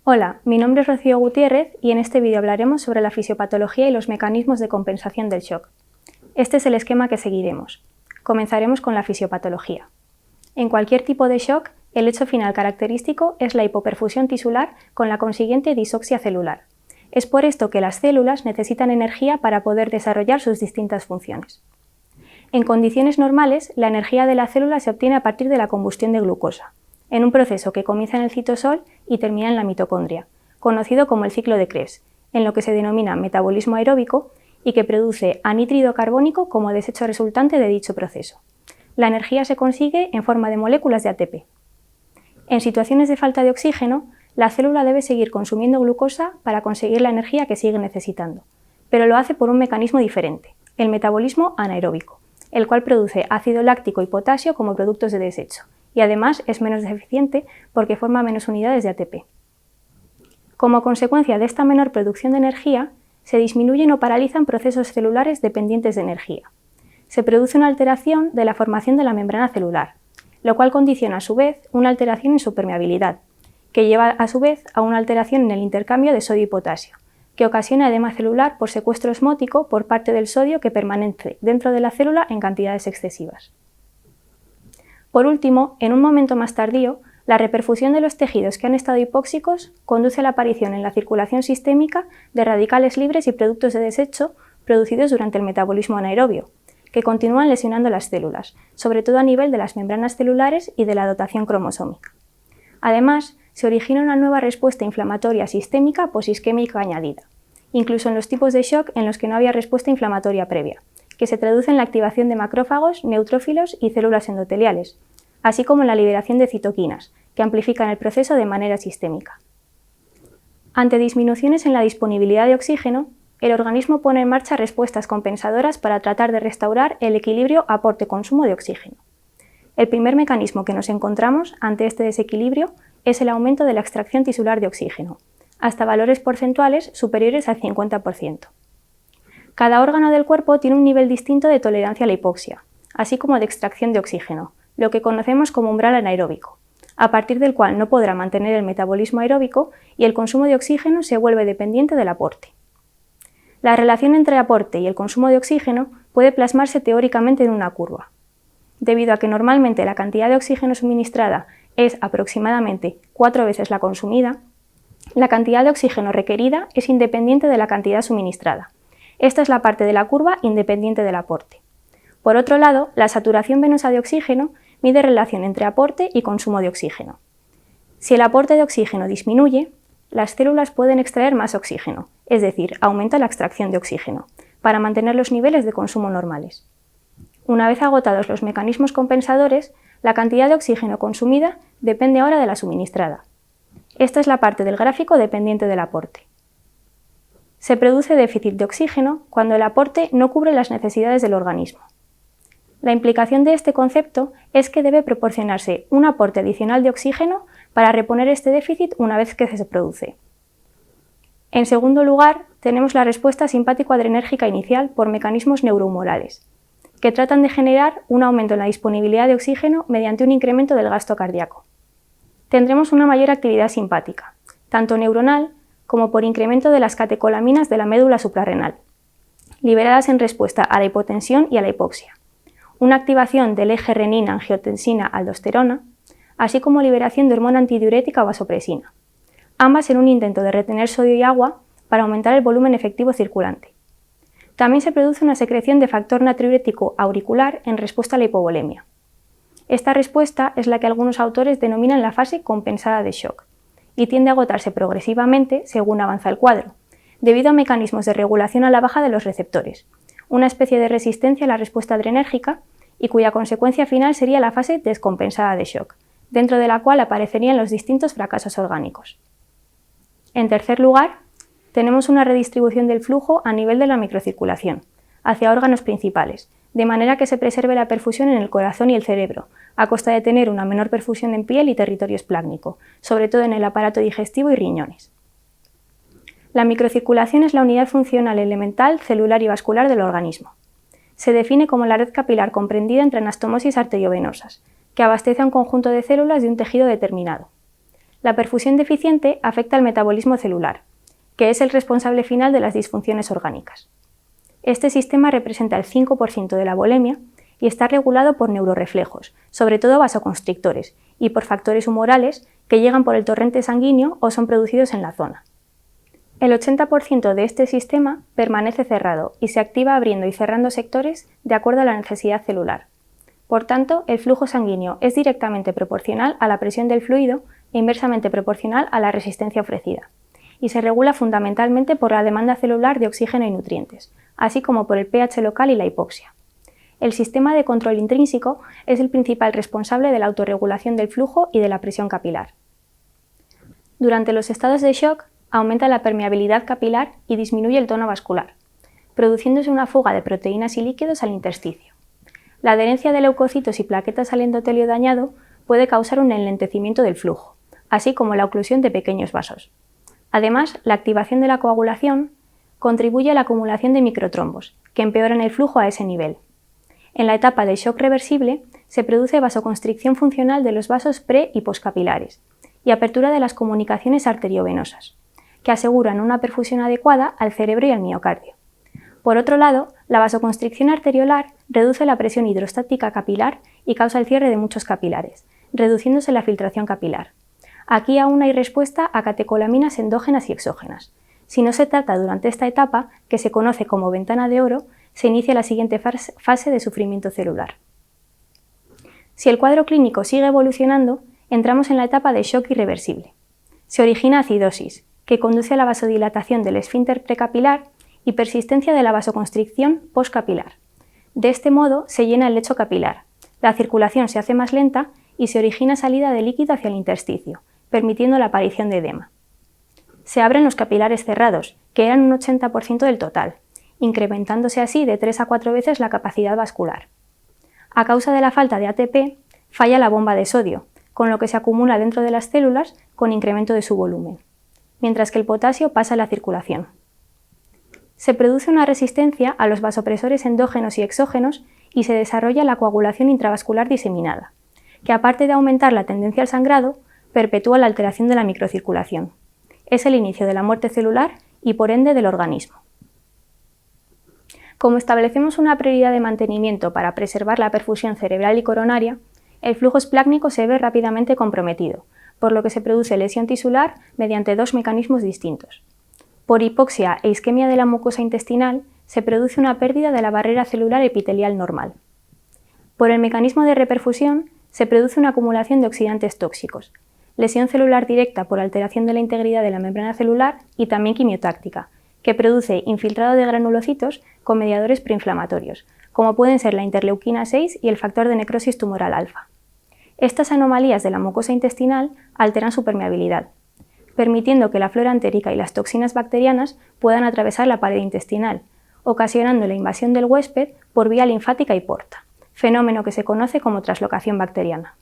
Hola, mi nombre es Rocío Gutiérrez y en este vídeo hablaremos sobre la fisiopatología y los mecanismos de compensación del shock. Este es el esquema que seguiremos. Comenzaremos con la fisiopatología. En cualquier tipo de shock, el hecho final característico es la hipoperfusión tisular con la consiguiente disoxia celular. Es por esto que las células necesitan energía para poder desarrollar sus distintas funciones. En condiciones normales, la energía de la célula se obtiene a partir de la combustión de glucosa, en un proceso que comienza en el citosol y termina en la mitocondria, conocido como el ciclo de Krebs, en lo que se denomina metabolismo aeróbico y que produce anhídrido carbónico como desecho resultante de dicho proceso. La energía se consigue en forma de moléculas de ATP. En situaciones de falta de oxígeno, la célula debe seguir consumiendo glucosa para conseguir la energía que sigue necesitando, pero lo hace por un mecanismo diferente, el metabolismo anaeróbico, el cual produce ácido láctico y potasio como productos de desecho, y además es menos eficiente porque forma menos unidades de ATP. Como consecuencia de esta menor producción de energía, se disminuyen o paralizan procesos celulares dependientes de energía. Se produce una alteración de la formación de la membrana celular, lo cual condiciona a su vez una alteración en su permeabilidad, que lleva a su vez a una alteración en el intercambio de sodio y potasio, que ocasiona edema celular por secuestro osmótico por parte del sodio que permanece dentro de la célula en cantidades excesivas. Por último, en un momento más tardío, la reperfusión de los tejidos que han estado hipóxicos conduce a la aparición en la circulación sistémica de radicales libres y productos de desecho producidos durante el metabolismo anaerobio, que continúan lesionando las células, sobre todo a nivel de las membranas celulares y de la dotación cromosómica. Además, se origina una nueva respuesta inflamatoria sistémica posisquémica añadida, incluso en los tipos de shock en los que no había respuesta inflamatoria previa, que se traduce en la activación de macrófagos, neutrófilos y células endoteliales, así como en la liberación de citoquinas, que amplifican el proceso de manera sistémica. Ante disminuciones en la disponibilidad de oxígeno, el organismo pone en marcha respuestas compensadoras para tratar de restaurar el equilibrio aporte-consumo de oxígeno. El primer mecanismo que nos encontramos ante este desequilibrio es el aumento de la extracción tisular de oxígeno, hasta valores porcentuales superiores al 50%. Cada órgano del cuerpo tiene un nivel distinto de tolerancia a la hipoxia, así como de extracción de oxígeno, lo que conocemos como umbral anaeróbico, a partir del cual no podrá mantener el metabolismo aeróbico y el consumo de oxígeno se vuelve dependiente del aporte. La relación entre el aporte y el consumo de oxígeno puede plasmarse teóricamente en una curva. Debido a que normalmente la cantidad de oxígeno suministrada es aproximadamente 4 veces la consumida, la cantidad de oxígeno requerida es independiente de la cantidad suministrada. Esta es la parte de la curva independiente del aporte. Por otro lado, la saturación venosa de oxígeno mide relación entre aporte y consumo de oxígeno. Si el aporte de oxígeno disminuye, las células pueden extraer más oxígeno, es decir, aumenta la extracción de oxígeno, para mantener los niveles de consumo normales. Una vez agotados los mecanismos compensadores, la cantidad de oxígeno consumida depende ahora de la suministrada. Esta es la parte del gráfico dependiente del aporte. Se produce déficit de oxígeno cuando el aporte no cubre las necesidades del organismo. La implicación de este concepto es que debe proporcionarse un aporte adicional de oxígeno para reponer este déficit una vez que se produce. En segundo lugar, tenemos la respuesta simpático-adrenérgica inicial por mecanismos neurohumorales, que tratan de generar un aumento en la disponibilidad de oxígeno mediante un incremento del gasto cardíaco. Tendremos una mayor actividad simpática, tanto neuronal como por incremento de las catecolaminas de la médula suprarrenal, liberadas en respuesta a la hipotensión y a la hipoxia, una activación del eje renina-angiotensina-aldosterona, así como liberación de hormona antidiurética o vasopresina, ambas en un intento de retener sodio y agua para aumentar el volumen efectivo circulante. También se produce una secreción de factor natriurético auricular en respuesta a la hipovolemia. Esta respuesta es la que algunos autores denominan la fase compensada de shock y tiende a agotarse progresivamente según avanza el cuadro, debido a mecanismos de regulación a la baja de los receptores, una especie de resistencia a la respuesta adrenérgica y cuya consecuencia final sería la fase descompensada de shock, dentro de la cual aparecerían los distintos fracasos orgánicos. En tercer lugar, tenemos una redistribución del flujo a nivel de la microcirculación, hacia órganos principales, de manera que se preserve la perfusión en el corazón y el cerebro, a costa de tener una menor perfusión en piel y territorio esplácnico, sobre todo en el aparato digestivo y riñones. La microcirculación es la unidad funcional elemental, celular y vascular del organismo. Se define como la red capilar comprendida entre anastomosis arteriovenosas, que abastece a un conjunto de células de un tejido determinado. La perfusión deficiente afecta al metabolismo celular, que es el responsable final de las disfunciones orgánicas. Este sistema representa el 5% de la volemia y está regulado por neurorreflejos, sobre todo vasoconstrictores, y por factores humorales que llegan por el torrente sanguíneo o son producidos en la zona. El 80% de este sistema permanece cerrado y se activa abriendo y cerrando sectores de acuerdo a la necesidad celular. Por tanto, el flujo sanguíneo es directamente proporcional a la presión del fluido e inversamente proporcional a la resistencia ofrecida, y se regula fundamentalmente por la demanda celular de oxígeno y nutrientes, así como por el pH local y la hipoxia. El sistema de control intrínseco es el principal responsable de la autorregulación del flujo y de la presión capilar. Durante los estados de shock, aumenta la permeabilidad capilar y disminuye el tono vascular, produciéndose una fuga de proteínas y líquidos al intersticio. La adherencia de leucocitos y plaquetas al endotelio dañado puede causar un enlentecimiento del flujo, así como la oclusión de pequeños vasos. Además, la activación de la coagulación contribuye a la acumulación de microtrombos, que empeoran el flujo a ese nivel. En la etapa de shock reversible, se produce vasoconstricción funcional de los vasos pre- y poscapilares y apertura de las comunicaciones arteriovenosas, que aseguran una perfusión adecuada al cerebro y al miocardio. Por otro lado, la vasoconstricción arteriolar reduce la presión hidrostática capilar y causa el cierre de muchos capilares, reduciéndose la filtración capilar. Aquí aún hay respuesta a catecolaminas endógenas y exógenas. Si no se trata durante esta etapa, que se conoce como ventana de oro, se inicia la siguiente fase de sufrimiento celular. Si el cuadro clínico sigue evolucionando, entramos en la etapa de shock irreversible. Se origina acidosis, que conduce a la vasodilatación del esfínter precapilar y persistencia de la vasoconstricción postcapilar. De este modo se llena el lecho capilar, la circulación se hace más lenta y se origina salida de líquido hacia el intersticio, permitiendo la aparición de edema. Se abren los capilares cerrados, que eran un 80% del total, incrementándose así de 3 a 4 veces la capacidad vascular. A causa de la falta de ATP, falla la bomba de sodio, con lo que se acumula dentro de las células con incremento de su volumen, mientras que el potasio pasa a la circulación. Se produce una resistencia a los vasopresores endógenos y exógenos y se desarrolla la coagulación intravascular diseminada, que aparte de aumentar la tendencia al sangrado, perpetúa la alteración de la microcirculación. Es el inicio de la muerte celular y por ende del organismo. Como establecemos una prioridad de mantenimiento para preservar la perfusión cerebral y coronaria, el flujo esplácnico se ve rápidamente comprometido, por lo que se produce lesión tisular mediante dos mecanismos distintos. Por hipoxia e isquemia de la mucosa intestinal se produce una pérdida de la barrera celular epitelial normal. Por el mecanismo de reperfusión se produce una acumulación de oxidantes tóxicos, lesión celular directa por alteración de la integridad de la membrana celular y también quimiotáctica, que produce infiltrado de granulocitos con mediadores preinflamatorios, como pueden ser la interleuquina 6 y el factor de necrosis tumoral alfa. Estas anomalías de la mucosa intestinal alteran su permeabilidad, permitiendo que la flora entérica y las toxinas bacterianas puedan atravesar la pared intestinal, ocasionando la invasión del huésped por vía linfática y porta, fenómeno que se conoce como traslocación bacteriana.